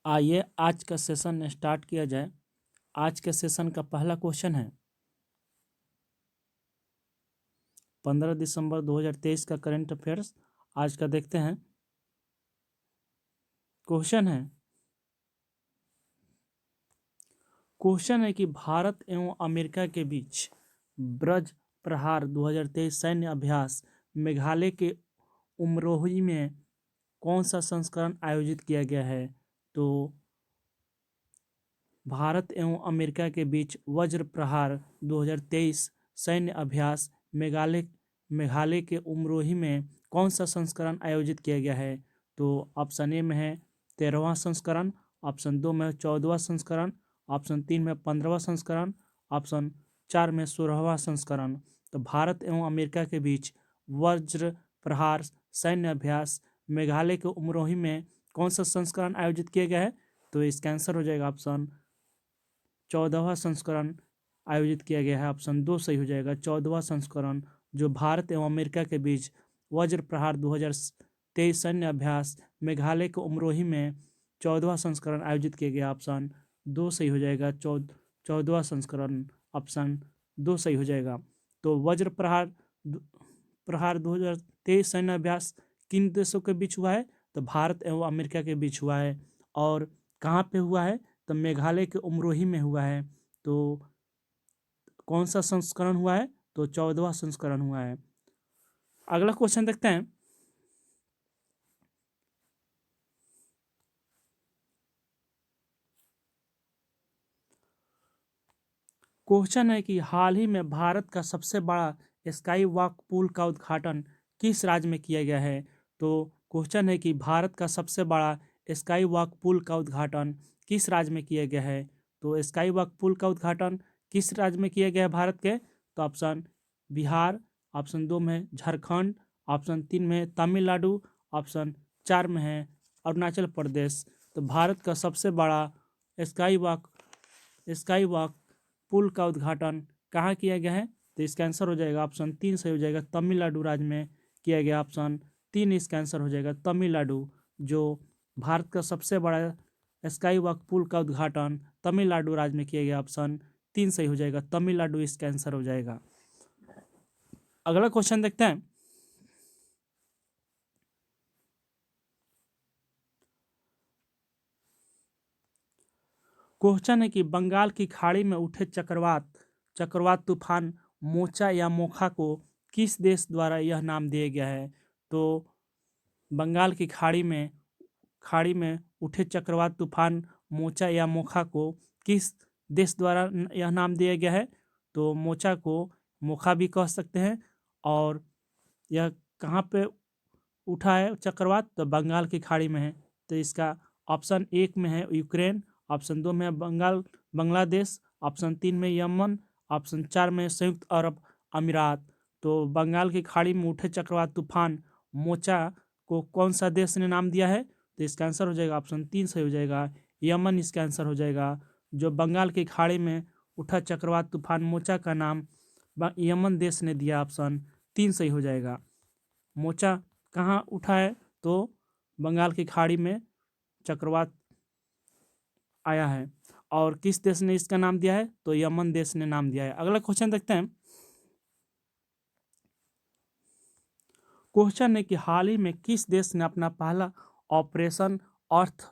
आइए आज का सेशन स्टार्ट किया जाए। आज के सेशन का पहला क्वेश्चन है 15 दिसंबर 2023 का करंट अफेयर्स। आज का देखते हैं। क्वेश्चन है कि भारत एवं अमेरिका के बीच ब्रज प्रहार 2023 सैन्य अभ्यास मेघालय के उमरोही में कौन सा संस्करण आयोजित किया गया है? तो भारत एवं अमेरिका के बीच वज्र प्रहार 2023 सैन्य अभ्यास मेघालय के उमरोही में कौन सा संस्करण आयोजित किया गया है? तो ऑप्शन ए में है 13वां संस्करण, ऑप्शन 2 में 14वां संस्करण, ऑप्शन 3 में 15वां संस्करण, ऑप्शन 4 में 16वां संस्करण। तो भारत एवं अमेरिका के बीच वज्र प्रहार सैन्य अभ्यास मेघालय के उमरोही में कौन सा संस्करण आयोजित किया गया है? तो इसका आंसर हो जाएगा ऑप्शन 14वां संस्करण आयोजित किया गया है। ऑप्शन 2 सही हो जाएगा। 14वां संस्करण जो भारत एवं अमेरिका के बीच वज्र प्रहार 2023 सैन्य अभ्यास मेघालय के उमरोही में 14वां संस्करण आयोजित किया गया। ऑप्शन 2 सही हो जाएगा। 14वां संस्करण ऑप्शन 2 सही हो जाएगा। तो वज्र प्रहार 2023 सैन्य अभ्यास किन देशों के बीच हुआ है? तो भारत एवं अमेरिका के बीच हुआ है। और कहाँ पे हुआ है? तो मेघालय के उमरोही में हुआ है। तो कौन सा संस्करण हुआ है? तो 14वां संस्करण हुआ है। अगला क्वेश्चन देखते हैं। क्वेश्चन है कि हाल ही में भारत का सबसे बड़ा स्काई वॉक पुल का उद्घाटन किस राज्य में किया गया है? तो क्वेश्चन है कि भारत का सबसे बड़ा स्काई वॉक पुल का उद्घाटन किस राज्य में किया गया है? तो स्काई वॉक पुल का उद्घाटन किस राज्य में किया गया है भारत के? तो ऑप्शन बिहार, ऑप्शन 2 में झारखंड, ऑप्शन 3 में तमिलनाडु, ऑप्शन 4 में है अरुणाचल प्रदेश। तो भारत का सबसे बड़ा स्काई वॉक पुल का उद्घाटन कहाँ किया गया है? तो इसका आंसर हो जाएगा ऑप्शन 3 सही हो जाएगा। तमिलनाडु राज्य में किया गया। ऑप्शन 3 इसका आंसर हो जाएगा तमिलनाडु। जो भारत का सबसे बड़ा स्काई वॉक पुल का उद्घाटन तमिलनाडु राज्य में किया गया। ऑप्शन 3 सही हो जाएगा। तमिलनाडु इसका आंसर हो जाएगा। अगला क्वेश्चन देखते हैं। क्वेश्चन है कि बंगाल की खाड़ी में उठे चक्रवात तूफान मोचा या मोखा को किस देश द्वारा यह नाम दिया गया है? तो बंगाल की खाड़ी में उठे चक्रवात तूफान मोचा या मोखा को किस देश द्वारा यह नाम दिया गया है? तो मोचा को मोखा भी कह सकते हैं। और यह कहाँ पे उठा है चक्रवात? तो बंगाल की खाड़ी में है। तो इसका ऑप्शन 1 में है यूक्रेन, ऑप्शन 2 में है बांग्लादेश, ऑप्शन 3 में यमन, ऑप्शन 4 में संयुक्त अरब अमीरात। तो बंगाल की खाड़ी में उठे चक्रवात तूफान मोचा को कौन सा देश ने नाम दिया है? तो इसका आंसर हो जाएगा ऑप्शन 3 सही हो जाएगा। यमन इसका आंसर हो जाएगा। जो बंगाल की खाड़ी में उठा चक्रवात तूफान मोचा का नाम यमन देश ने दिया। ऑप्शन 3 सही हो जाएगा। मोचा कहाँ उठा है? तो बंगाल की खाड़ी में चक्रवात आया है। और किस देश ने इसका नाम दिया है? तो यमन देश ने नाम दिया है। अगला क्वेश्चन देखते हैं। क्वेश्चन है कि हाल ही में किस देश ने अपना पहला ऑपरेशन अर्थ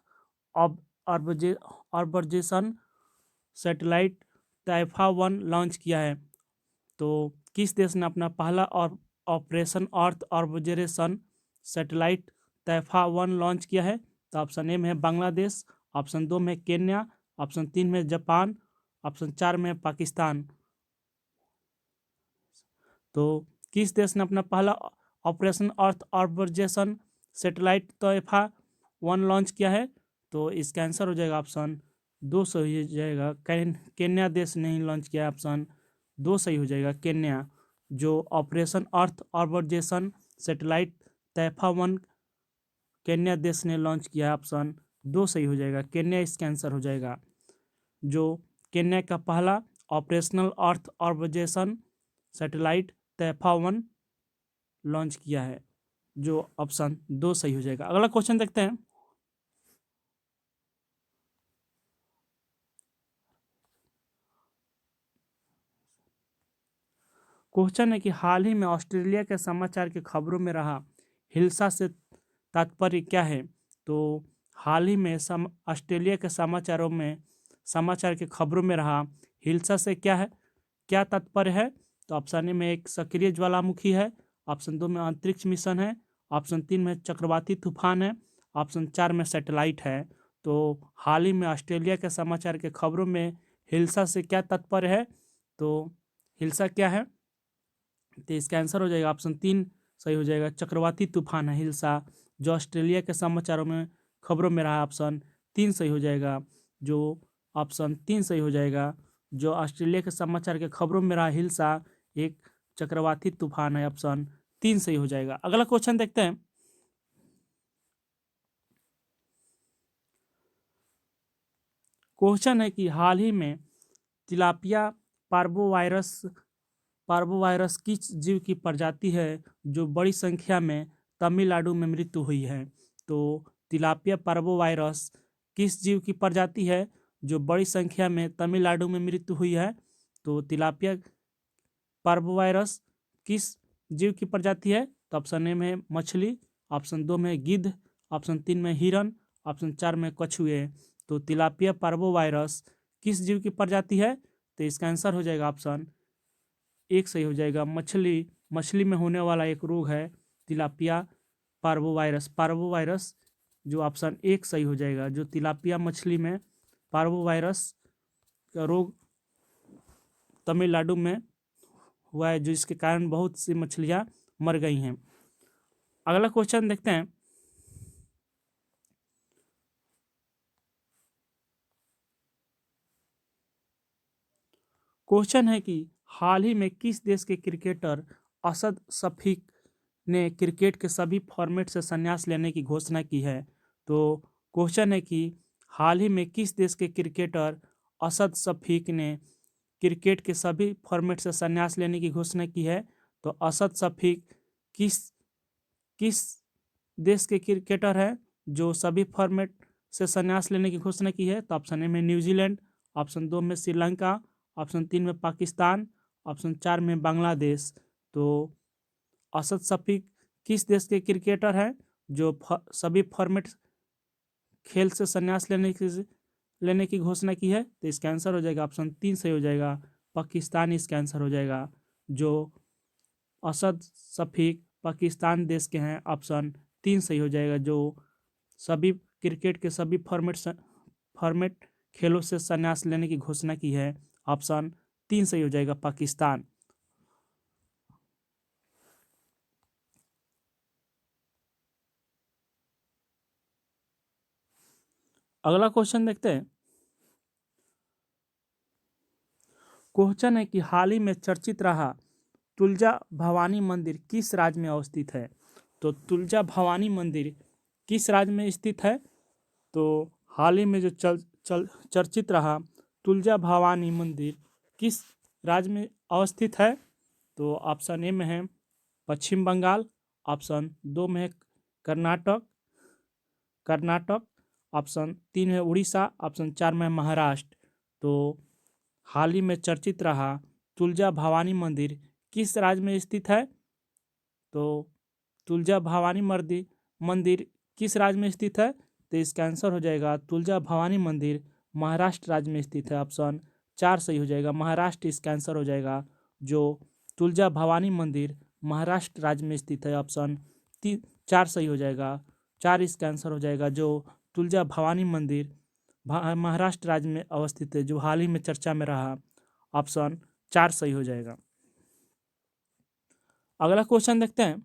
ऑब्जर्वेशन सैटेलाइट तैफा-1 लॉन्च किया है? तो किस देश ने अपना पहला और ऑपरेशन अर्थ ऑब्जर्वेशन सैटेलाइट तैफा-1 लॉन्च किया है? तो ऑप्शन ए में है बांग्लादेश, ऑप्शन 2 में केन्या, ऑप्शन 3 में जापान, ऑप्शन 4 में पाकिस्तान। तो किस देश ने अपना पहला ऑपरेशन अर्थ ऑब्जर्वेशन सैटेलाइट तैफा-1 लॉन्च किया है? तो इसका आंसर हो जाएगा ऑप्शन 2 सही हो जाएगा। केन्या देश ने ही लॉन्च किया है। ऑप्शन 2 सही हो जाएगा केन्या। जो ऑपरेशन अर्थ ऑब्जर्वेशन सैटेलाइट तैफा-1 केन्या देश ने लॉन्च किया है। ऑप्शन 2 सही हो जाएगा। केन्या इसका आंसर हो जाएगा। जो केन्या का पहला ऑपरेशनल अर्थ ऑब्जर्वेशन सैटेलाइट तैफा-1 लॉन्च किया है। जो ऑप्शन 2 सही हो जाएगा। अगला क्वेश्चन देखते हैं। क्वेश्चन है कि हाल ही में ऑस्ट्रेलिया के समाचार के खबरों में रहा हिल्सा से तात्पर्य क्या है। तो हाल ही में ऑस्ट्रेलिया के समाचार के खबरों में रहा हिल्सा से क्या है, क्या तात्पर्य है। तो ऑप्शन ए में एक सक्रिय ज्वालामुखी है, ऑप्शन 2 में अंतरिक्ष मिशन है, ऑप्शन 3 में चक्रवाती तूफान है, ऑप्शन 4 में सैटेलाइट है। तो हाल ही में ऑस्ट्रेलिया के समाचार के खबरों में हिल्सा से क्या तात्पर्य है। तो हिल्सा क्या है, तो इसका आंसर हो जाएगा ऑप्शन 3 सही हो जाएगा, चक्रवाती तूफान है हिल्सा जो ऑस्ट्रेलिया के समाचारों में खबरों में रहा। ऑप्शन 3 सही हो जाएगा, जो ऑप्शन 3 सही हो जाएगा, जो ऑस्ट्रेलिया के समाचार के खबरों में रहा हिल्सा एक चक्रवाती तूफान है। ऑप्शन 3 सही हो जाएगा। अगला क्वेश्चन देखते हैं। क्वेश्चन है कि हाल ही में तिलापिया पार्बोवायरस किस जीव की प्रजाति है जो बड़ी संख्या में तमिलनाडु में मृत्यु हुई है। तो तिलापिया पार्बोवायरस किस जीव की प्रजाति है जो बड़ी संख्या में तमिलनाडु में मृत्यु हुई है। तो तिलापिया पार्बोवायरस किस जीव की प्रजाति है। तो ऑप्शन ए में मछली, ऑप्शन 2 में गिद्ध, ऑप्शन 3 में हिरन, ऑप्शन 4 में कछुए। तो तिलापिया पार्बोवायरस किस जीव की प्रजाति है। तो इसका आंसर हो जाएगा ऑप्शन 1 सही हो जाएगा, मछली में होने वाला एक रोग है तिलापिया पार्बोवायरस जो ऑप्शन 1 सही हो जाएगा, जो तिलापिया मछली में पार्बोवायरस का रोग तमिलनाडु में हुआ है, जिसके कारण बहुत सी मछलियां मर गई हैं। अगला क्वेश्चन देखते हैं। क्वेश्चन है कि हाल ही में किस देश के क्रिकेटर असद शफीक ने क्रिकेट के सभी फॉर्मेट से संन्यास लेने की घोषणा की है। तो क्वेश्चन है कि हाल ही में किस देश के क्रिकेटर असद शफीक ने क्रिकेट के सभी फॉर्मेट से संन्यास लेने की घोषणा की है। तो असद शफीक किस किस देश के क्रिकेटर हैं जो सभी फॉर्मेट से संन्यास लेने की घोषणा की है। तो ऑप्शन ए में न्यूजीलैंड, ऑप्शन 2 में श्रीलंका, ऑप्शन 3 में पाकिस्तान, ऑप्शन 4 में बांग्लादेश। तो असद शफीक किस देश के क्रिकेटर हैं जो सभी फॉर्मेट खेल से संन्यास लेने की घोषणा की है। तो इसका आंसर हो जाएगा ऑप्शन 3 सही हो जाएगा, पाकिस्तान इसका आंसर हो जाएगा, जो असद शफीक पाकिस्तान देश के हैं। ऑप्शन 3 सही हो जाएगा, जो सभी क्रिकेट के सभी फॉर्मेट खेलों से संन्यास लेने की घोषणा की है। ऑप्शन 3 सही हो जाएगा, पाकिस्तान। अगला क्वेश्चन देखते हैं। क्वेश्चन है कि हाल ही में चर्चित रहा तुलजा भवानी मंदिर किस राज्य में अवस्थित है। तो तुलजा भवानी मंदिर किस राज्य में स्थित है। तो हाल ही में जो चर्चित रहा तुलजा भवानी मंदिर किस राज्य में अवस्थित है। तो ऑप्शन ए में है पश्चिम बंगाल, ऑप्शन 2 में है कर्नाटक, ऑप्शन 3 है उड़ीसा, ऑप्शन 4 में महाराष्ट्र। तो हाल ही में चर्चित रहा तुलजा भवानी मंदिर किस राज्य में स्थित है। तो तुलजा भवानी मंदिर किस राज्य में स्थित है। तो इसका आंसर हो जाएगा तुलजा भवानी मंदिर महाराष्ट्र राज्य में स्थित है। ऑप्शन 4 सही हो जाएगा, महाराष्ट्र इसका आंसर हो जाएगा, जो तुलजा भवानी मंदिर महाराष्ट्र राज्य में स्थित है। ऑप्शन 4 सही हो जाएगा, 4 इसका आंसर हो जाएगा, जो तुलजा भवानी मंदिर महाराष्ट्र राज्य में अवस्थित है, जो हाल ही में चर्चा में रहा। ऑप्शन 4 सही हो जाएगा। अगला क्वेश्चन देखते हैं।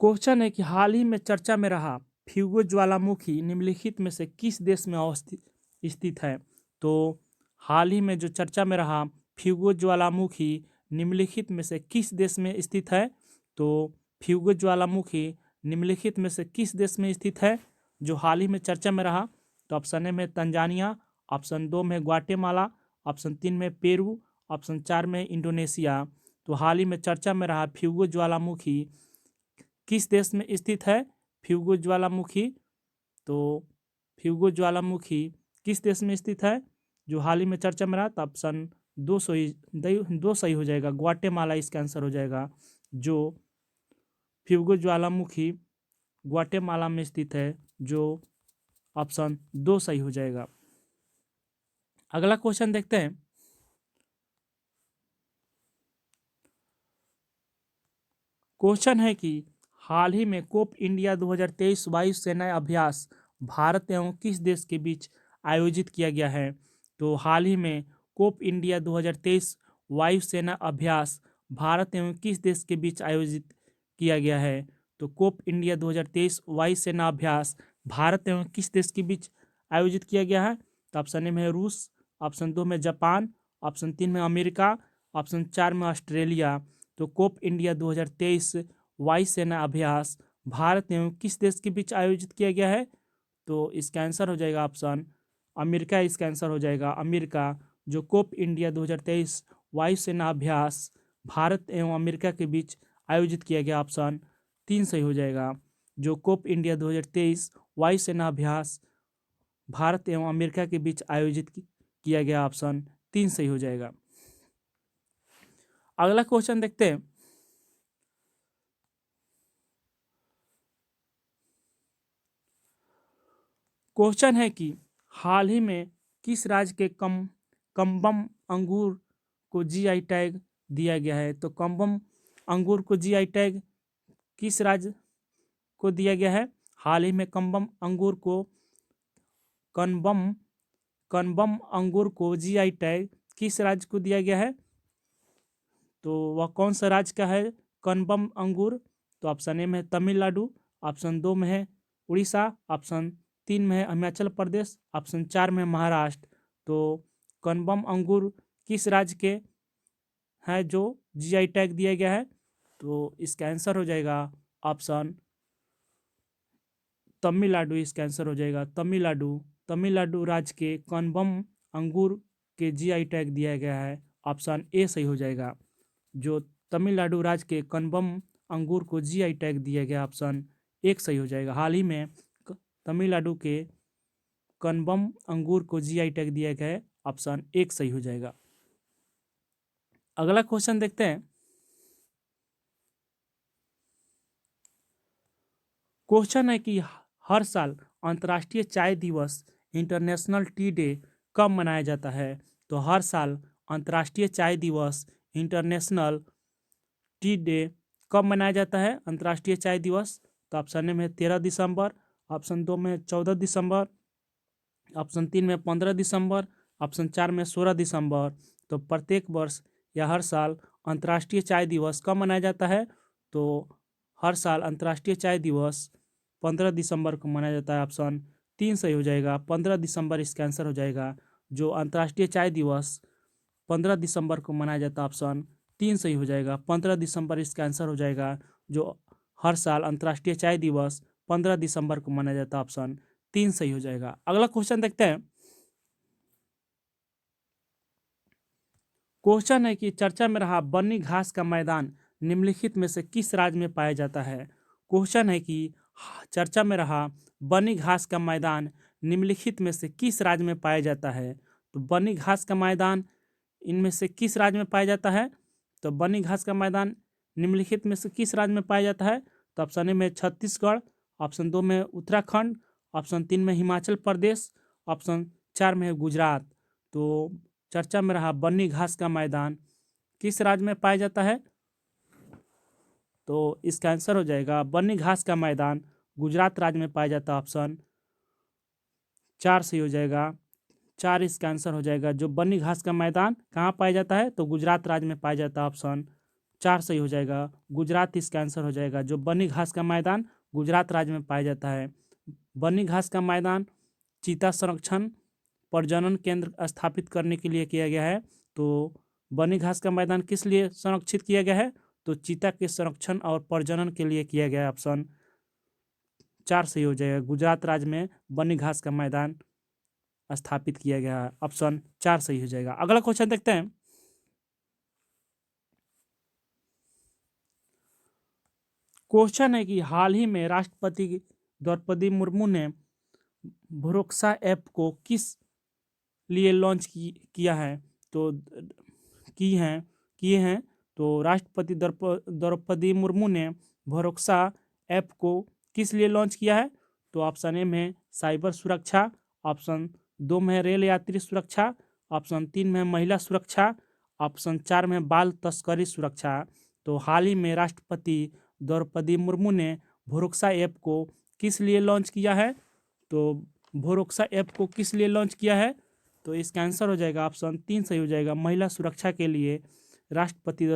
क्वेश्चन है कि हाल ही में चर्चा में रहा फ्यूगो ज्वालामुखी निम्नलिखित में से किस देश में स्थित है। तो हाल ही में जो चर्चा में रहा फ्यूगो ज्वालामुखी निम्नलिखित में से किस देश में स्थित है। तो फ्यूगो ज्वालामुखी निम्नलिखित में से किस देश में स्थित है जो हाल ही में चर्चा में रहा। तो ऑप्शन ए में तंजानिया, ऑप्शन 2 में ग्वाटेमाला, ऑप्शन 3 में पेरू, ऑप्शन 4 में इंडोनेशिया। तो हाल ही में चर्चा में रहा फ्यूगो ज्वालामुखी किस देश में स्थित है। फ्यूगो ज्वालामुखी, तो फ्यूगो ज्वालामुखी किस देश में स्थित है। जो हाल ही में चर्चा में रहा, तो ऑप्शन दो सही हो जाएगा। ग्वाटेमाला इसका आंसर हो जाएगा। जो फ्यूगो ज्वालामुखी ग्वाटेमाला में स्थित है, जो ऑप्शन दो सही हो जाएगा। अगला क्वेश्चन देखते हैं। क्वेश्चन है कि हाल ही में कोप इंडिया 2023 वायुसेना अभ्यास भारत एवं किस देश के बीच आयोजित किया गया है? तो हाल ही में कोप इंडिया 2023 वायुसेना अभ्यास भारत एवं किस देश के बीच आयोजित किया गया है? तो कोप इंडिया 2023 वायुसेना अभ्यास भारत एवं किस देश के बीच आयोजित किया गया है? तो ऑप्शन ए में है रूस, ऑप्शन 2 में जापान, ऑप्शन 3 में अमेरिका, ऑप्शन 4 में ऑस्ट्रेलिया। तो कोप इंडिया 2023 वायुसेना अभ्यास भारत एवं किस देश के बीच आयोजित किया गया है? तो इसका आंसर हो जाएगा ऑप्शन अमेरिका। इसका आंसर हो जाएगा अमेरिका। जो कोप इंडिया 2023 वायुसेना अभ्यास भारत एवं अमेरिका के बीच आयोजित किया गया, ऑप्शन 3 सही हो जाएगा। जो कोप इंडिया 2023 वायुसेना अभ्यास भारत एवं अमेरिका के बीच आयोजित किया गया, ऑप्शन 3 सही हो जाएगा। अगला क्वेश्चन देखते हैं। क्वेश्चन है कि हाल ही में किस राज्य के कम्बम अंगूर को जीआई टैग दिया गया है? तो कम्बम अंगूर को जीआई टैग किस राज्य को दिया गया है? हाल ही में कम्बम अंगूर को कनबम कनबम अंगूर को जीआई टैग किस राज्य को दिया गया है? तो वह कौन सा राज्य का है कनबम अंगूर? तो ऑप्शन ए में है तमिलनाडु, ऑप्शन 2 में है उड़ीसा, ऑप्शन 3 में है हिमाचल प्रदेश, ऑप्शन 4 में है महाराष्ट्र। तो कनबम अंगूर किस राज्य के है जो जीआई टैग दिया गया है? तो इसका आंसर हो जाएगा ऑप्शन तमिलनाडु। इसका आंसर हो जाएगा तमिलनाडु। तमिलनाडु राज्य के कनबम अंगूर के जीआई टैग दिया गया है, ऑप्शन ए सही हो जाएगा। जो तमिलनाडु राज्य के कनबम अंगूर को जीआई टैग दिया गया, ऑप्शन 1 सही हो जाएगा। हाल ही में तमिलनाडु के कनबम अंगूर को जीआई टैग दिया गया है, ऑप्शन 1 सही हो जाएगा। अगला क्वेश्चन देखते हैं। क्वेश्चन है कि हर साल अंतर्राष्ट्रीय चाय दिवस इंटरनेशनल टी डे कब मनाया जाता है? तो हर साल अंतर्राष्ट्रीय चाय दिवस इंटरनेशनल टी डे कब मनाया जाता है? अंतर्राष्ट्रीय चाय दिवस। तो ऑप्शन ए में 13 दिसंबर, ऑप्शन 2 में 14 दिसंबर, ऑप्शन 3 में 15 दिसंबर, ऑप्शन 4 में 16 दिसंबर। तो प्रत्येक वर्ष या हर साल अंतर्राष्ट्रीय चाय दिवस कब मनाया जाता है? तो हर साल अंतर्राष्ट्रीय चाय दिवस 15 दिसंबर को मनाया जाता है, ऑप्शन 3 सही हो जाएगा। 15 दिसंबर इसका आंसर हो जाएगा। जो अंतर्राष्ट्रीय चाय दिवस 15 दिसंबर को मनाया जाता है, ऑप्शन 3 सही हो जाएगा। 15 दिसंबर इसका आंसर हो जाएगा। जो हर साल अंतर्राष्ट्रीय चाय दिवस 15 दिसंबर को मनाया जाता है, ऑप्शन 3 सही हो जाएगा। अगला क्वेश्चन देखते हैं। क्वेश्चन है कि चर्चा में रहा बन्नी घास का मैदान निम्नलिखित में से किस राज्य में पाया जाता है? क्वेश्चन है कि चर्चा में रहा बन्नी घास का मैदान निम्नलिखित में से किस राज्य में पाया जाता है? तो बन्नी घास का मैदान इनमें से किस राज्य में पाया जाता है? तो बन्नी घास का मैदान निम्नलिखित में से किस राज्य में पाया जाता है? तो ऑप्शन ए में छत्तीसगढ़, ऑप्शन 2 में उत्तराखंड, ऑप्शन 3 में हिमाचल प्रदेश, ऑप्शन 4 में है गुजरात। तो चर्चा में रहा बन्नी घास का मैदान किस राज्य में पाया जाता है? तो इसका आंसर हो जाएगा बन्नी घास का मैदान गुजरात राज्य में पाया जाता है, ऑप्शन 4 सही हो जाएगा। 4 इसका आंसर हो जाएगा। जो बन्नी घास का मैदान कहाँ पाया जाता है? तो गुजरात राज्य में पाया जाता है, ऑप्शन 4 सही हो जाएगा। गुजरात इसका आंसर हो जाएगा। जो बन्नी घास का मैदान गुजरात राज्य में पाया जाता है। बन्नी घास का मैदान चीता संरक्षण प्रजनन केंद्र स्थापित करने के लिए किया गया है। तो बन्नी घास का मैदान किस लिए संरक्षित किया गया है? तो चीता के संरक्षण और प्रजनन के लिए किया गया है, ऑप्शन 4 सही हो जाएगा। गुजरात राज्य में बन्नी घास का मैदान स्थापित किया गया है, ऑप्शन 4 सही हो जाएगा। अगला क्वेश्चन देखते हैं। क्वेश्चन है कि हाल ही में राष्ट्रपति द्रौपदी मुर्मू ने भरोक्सा ऐप को किस लिए लॉन्च किया है? तो किए हैं। तो राष्ट्रपति द्रौपदी मुर्मू ने भरोसा ऐप को किस लिए लॉन्च किया है? तो ऑप्शन ए में साइबर सुरक्षा, ऑप्शन 2 में रेल यात्री सुरक्षा, ऑप्शन 3 में महिला सुरक्षा, ऑप्शन 4 में बाल तस्करी सुरक्षा। तो हाल ही में राष्ट्रपति द्रौपदी मुर्मू ने भरोसा ऐप को किस लिए लॉन्च किया है? तो भरोसा ऐप को किस लिए लॉन्च किया है? तो इसका आंसर हो जाएगा ऑप्शन 3 सही हो जाएगा, महिला सुरक्षा के लिए राष्ट्रपति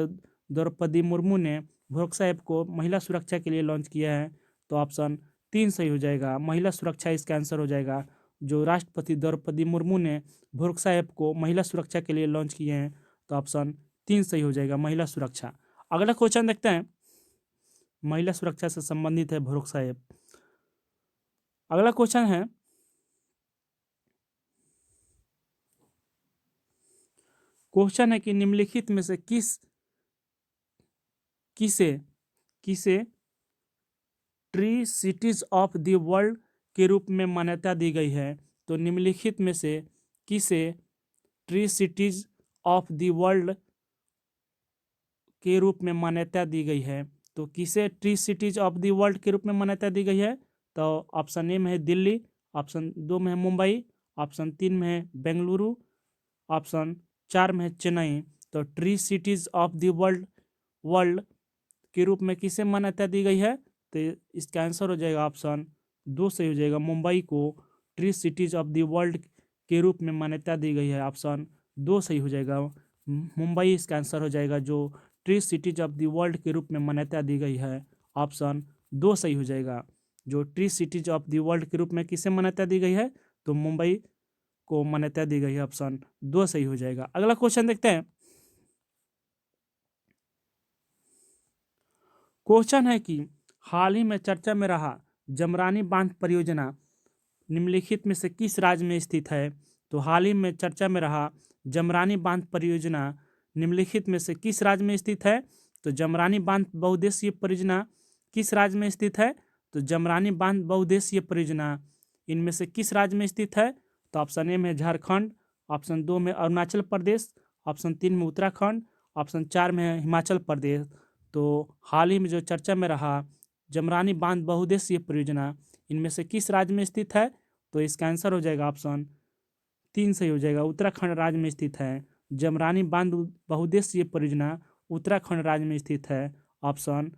द्रौपदी मुर्मू ने भरोसा ऐप को महिला सुरक्षा के लिए लॉन्च किया है। तो ऑप्शन 3 सही हो जाएगा, महिला सुरक्षा इसका आंसर हो जाएगा। जो राष्ट्रपति द्रौपदी मुर्मू ने भरोसा ऐप को महिला सुरक्षा के लिए लॉन्च किए हैं, तो ऑप्शन 3 सही हो जाएगा, महिला सुरक्षा। अगला क्वेश्चन देखते हैं, महिला सुरक्षा से संबंधित है भरोसा ऐप। अगला क्वेश्चन है, कि निम्नलिखित में से किसे tree cities of the world के रूप में मान्यता दी गई है? तो निम्नलिखित में से किसे tree cities of the world के रूप में मान्यता दी गई है? तो किसे tree cities of the world के रूप में मान्यता दी गई है? तो ऑप्शन ए में है दिल्ली, ऑप्शन 2 में है मुंबई, ऑप्शन 3 में है बेंगलुरु, ऑप्शन 4 में है चेन्नई। तो tree cities of the world के रूप में किसे मान्यता दी गई है? तो इसका आंसर हो जाएगा ऑप्शन 2 सही हो जाएगा, मुंबई को tree cities of the world के रूप में मान्यता दी गई है। ऑप्शन 2 सही हो जाएगा, मुंबई इसका आंसर हो जाएगा, जो tree cities of the world के रूप में मान्यता दी गई है। ऑप्शन 2 सही हो जाएगा, जो tree cities of the world के रूप में किसे मान्यता दी गई है? तो मुंबई को मान्यता दी गई है। ऑप्शन 2 सही हो जाएगा। अगला क्वेश्चन देखते हैं, क्वेश्चन है कि हाल ही में चर्चा में रहा जमरानी बांध परियोजना निम्नलिखित में से किस राज्य में स्थित है? तो हाल ही में चर्चा में रहा जमरानी बांध परियोजना निम्नलिखित में से किस राज्य में स्थित है? तो जमरानी बांध बहुउद्देशीय परियोजना किस राज्य में स्थित है? तो जमरानी बांध बहुउद्देशीय परियोजना इनमें से किस राज्य में स्थित है? तो ऑप्शन ए में झारखंड, ऑप्शन 2 में अरुणाचल प्रदेश, ऑप्शन 3 में उत्तराखंड, ऑप्शन 4 में हिमाचल प्रदेश। तो हाल ही में जो चर्चा में रहा जमरानी बांध बहुउद्देशीय परियोजना इनमें से किस राज्य में स्थित है? तो इसका आंसर हो जाएगा ऑप्शन 3 सही हो जाएगा, उत्तराखंड राज्य में स्थित है। जमरानी बांध बहुउद्देशीय परियोजना उत्तराखंड राज्य में स्थित है। ऑप्शन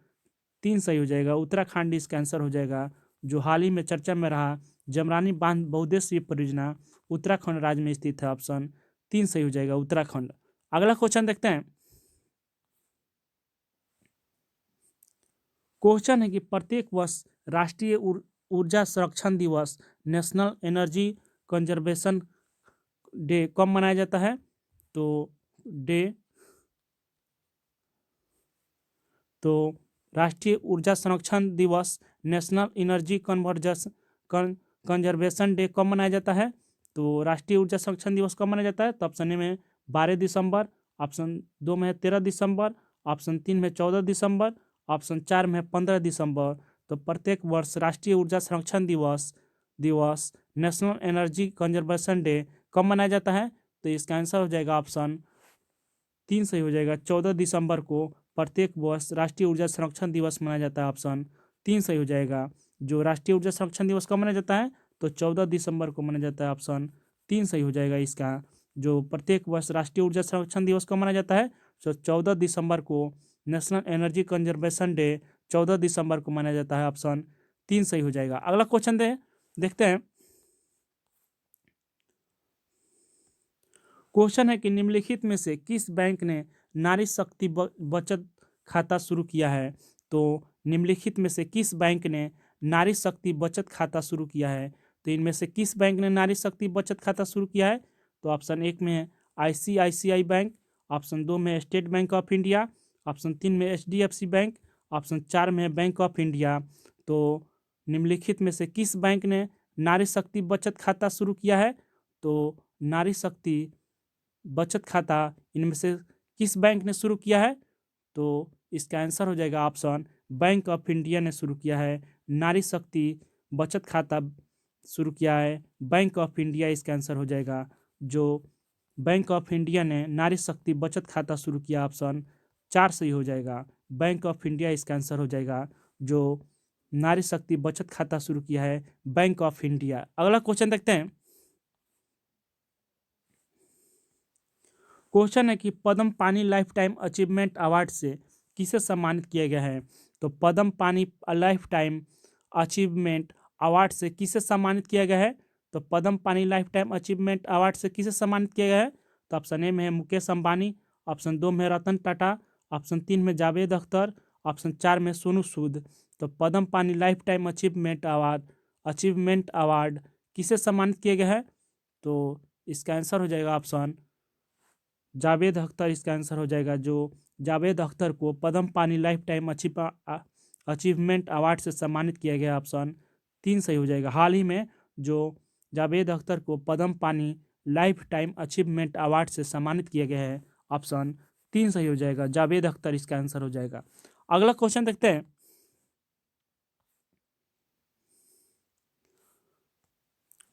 3 सही हो जाएगा, उत्तराखंड इसका आंसर हो जाएगा। जो हाल ही में चर्चा में रहा जमरानी बांध बहुउद्देशीय परियोजना उत्तराखंड राज्य में स्थित है। ऑप्शन 3 सही हो जाएगा, उत्तराखंड। अगला क्वेश्चन देखते हैं, क्वेश्चन है कि प्रत्येक वर्ष राष्ट्रीय ऊर्जा संरक्षण दिवस नेशनल एनर्जी कंजर्वेशन डे कब मनाया जाता है? तो राष्ट्रीय ऊर्जा संरक्षण दिवस नेशनल एनर्जी कंजर्वेशन डे कब मनाया जाता है? तो राष्ट्रीय ऊर्जा संरक्षण दिवस कब मनाया जाता है? तो ऑप्शन ए में 12 दिसंबर, ऑप्शन 2 में 13 दिसंबर, ऑप्शन 3 में 14 दिसंबर, ऑप्शन 4 में 15 दिसंबर। तो प्रत्येक वर्ष राष्ट्रीय ऊर्जा संरक्षण दिवस नेशनल एनर्जी कंजर्वेशन डे कब मनाया जाता है? तो इसका आंसर हो जाएगा ऑप्शन 3 सही हो जाएगा, 14 दिसंबर को प्रत्येक वर्ष राष्ट्रीय ऊर्जा संरक्षण दिवस मनाया जाता है। ऑप्शन 3 सही हो जाएगा, जो राष्ट्रीय ऊर्जा संरक्षण दिवस कब मनाया जाता है? तो 14 दिसंबर को मनाया जाता है। ऑप्शन 3 सही हो जाएगा इसका, जो प्रत्येक वर्ष राष्ट्रीय ऊर्जा संरक्षण दिवस कब मनाया जाता है? तो 14 दिसंबर को नेशनल एनर्जी कंजर्वेशन डे 14 दिसंबर को मनाया जाता है। ऑप्शन 3 सही हो जाएगा। अगला क्वेश्चन देखते हैं, क्वेश्चन है कि निम्नलिखित में से किस बैंक ने नारी शक्ति बचत खाता शुरू किया है? तो निम्नलिखित में से किस बैंक ने नारी शक्ति बचत खाता शुरू किया है? तो इनमें से किस बैंक ने नारी शक्ति बचत खाता शुरू किया है? तो ऑप्शन 1 में ICICI बैंक, ऑप्शन 2 में state bank of India, option 3 में HDFC बैंक, ऑप्शन 4 में बैंक ऑफ इंडिया। तो निम्नलिखित में से किस बैंक ने नारी शक्ति बचत खाता शुरू किया है? तो नारी शक्ति बचत खाता इनमें से किस बैंक ने शुरू किया है? तो इसका आंसर हो जाएगा ऑप्शन बैंक ऑफ इंडिया ने शुरू किया है। नारी शक्ति बचत खाता शुरू किया है बैंक ऑफ इंडिया, इसका आंसर हो जाएगा। जो बैंक ऑफ इंडिया ने नारी शक्ति बचत खाता शुरू किया, ऑप्शन 4 सही हो जाएगा। बैंक ऑफ इंडिया इसका आंसर हो जाएगा। जो नारी शक्ति बचत खाता शुरू किया है बैंक ऑफ इंडिया। अगला क्वेश्चन देखते हैं। क्वेश्चन है कि पद्म पानी लाइफ टाइम अचीवमेंट अवार्ड से किसे सम्मानित किया गया है। तो पद्म पानी लाइफ टाइम अचीवमेंट अवार्ड से किसे सम्मानित किया गया है। तो पद्म पानी लाइफ टाइम अचीवमेंट अवार्ड से किसे सम्मानित किया गया है। तो ऑप्शन ए में है मुकेश अंबानी, ऑप्शन 2 में रतन टाटा, ऑप्शन 3 में जावेद अख्तर, ऑप्शन 4 में सोनू सूद। तो पद्म पानी लाइफ टाइम अचीवमेंट अवार्ड किसे सम्मानित किया गया है। तो इसका आंसर हो जाएगा ऑप्शन जावेद अख्तर इसका आंसर हो जाएगा। जो जावेद अख्तर को पद्म पानी लाइफ टाइम अचीवमेंट अवार्ड से सम्मानित किया गया, ऑप्शन 3 सही हो जाएगा। हाल ही में जो जावेद अख्तर को पद्म पानी लाइफ टाइम अचीवमेंट अवार्ड से सम्मानित किया गया है, ऑप्शन 3 सही हो जाएगा। जावेद अख्तर इसका आंसर हो जाएगा। अगला क्वेश्चन देखते हैं।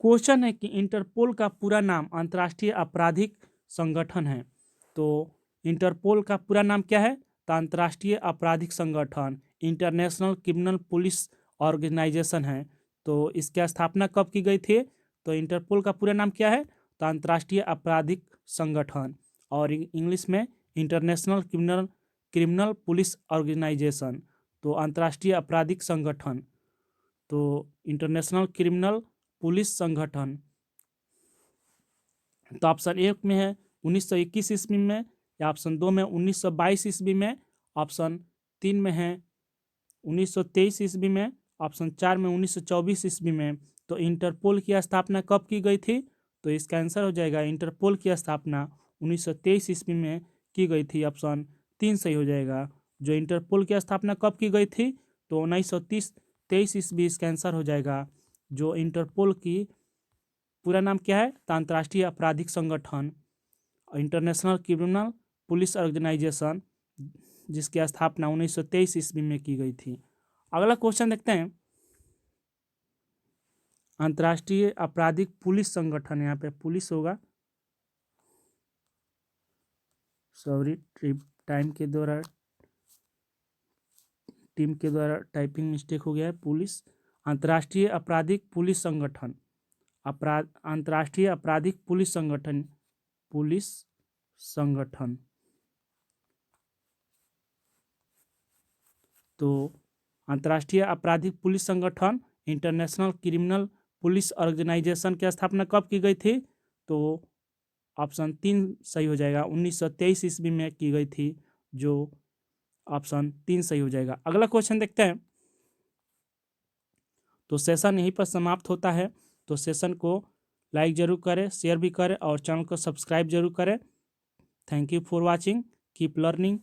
क्वेश्चन है कि इंटरपोल का पूरा नाम अंतर्राष्ट्रीय आपराधिक संगठन है। तो इंटरपोल का पूरा नाम क्या है। तो अंतर्राष्ट्रीय आपराधिक संगठन इंटरनेशनल क्रिमिनल पुलिस ऑर्गेनाइजेशन है। तो इसकी स्थापना कब की गई थी। तो इंटरपोल का पूरा नाम क्या है। तो अंतर्राष्ट्रीय आपराधिक संगठन, और इंग्लिश में इंटरनेशनल क्रिमिनल पुलिस ऑर्गेनाइजेशन। तो अंतर्राष्ट्रीय आपराधिक संगठन, तो इंटरनेशनल क्रिमिनल पुलिस संगठन। तो ऑप्शन 1 में है 1921 ईस्वी में, या ऑप्शन 2 में 1922 ईस्वी में, ऑप्शन 3 में है 1923 ईस्वी में, ऑप्शन 4 में 1924 ईस्वी में। तो इंटरपोल की स्थापना कब की गई थी। तो इसका आंसर हो जाएगा इंटरपोल की स्थापना 1923 ईस्वी में की गई थी, ऑप्शन 3 सही हो जाएगा। जो इंटरपोल की स्थापना कब की गई थी। तो 1923 ईस्वी इसका आंसर हो जाएगा। जो इंटरपोल की पूरा नाम क्या है। तो अंतर्राष्ट्रीय आपराधिक संगठन इंटरनेशनल क्रिमिनल पुलिस ऑर्गेनाइजेशन, जिसकी स्थापना 1923 ईस्वी में की गई थी। अगला क्वेश्चन देखते हैं। अंतर्राष्ट्रीय आपराधिक पुलिस संगठन, यहाँ पे पुलिस होगा, सॉरी टीम के द्वारा टाइपिंग मिस्टेक हो गया है। पुलिस अंतर्राष्ट्रीय आपराधिक पुलिस संगठन, अंतर्राष्ट्रीय आपराधिक पुलिस संगठन। तो अंतर्राष्ट्रीय आपराधिक पुलिस संगठन इंटरनेशनल क्रिमिनल पुलिस ऑर्गेनाइजेशन की स्थापना कब की गई थी। तो ऑप्शन 3 सही हो जाएगा। 1923 ईस्वी में की गई थी, जो ऑप्शन 3 सही हो जाएगा। अगला क्वेश्चन देखते हैं। तो सेशन यहीं पर समाप्त होता है। तो सेशन को लाइक जरूर करें, शेयर भी करें और चैनल को सब्सक्राइब जरूर करें। Thank you for watching, keep learning.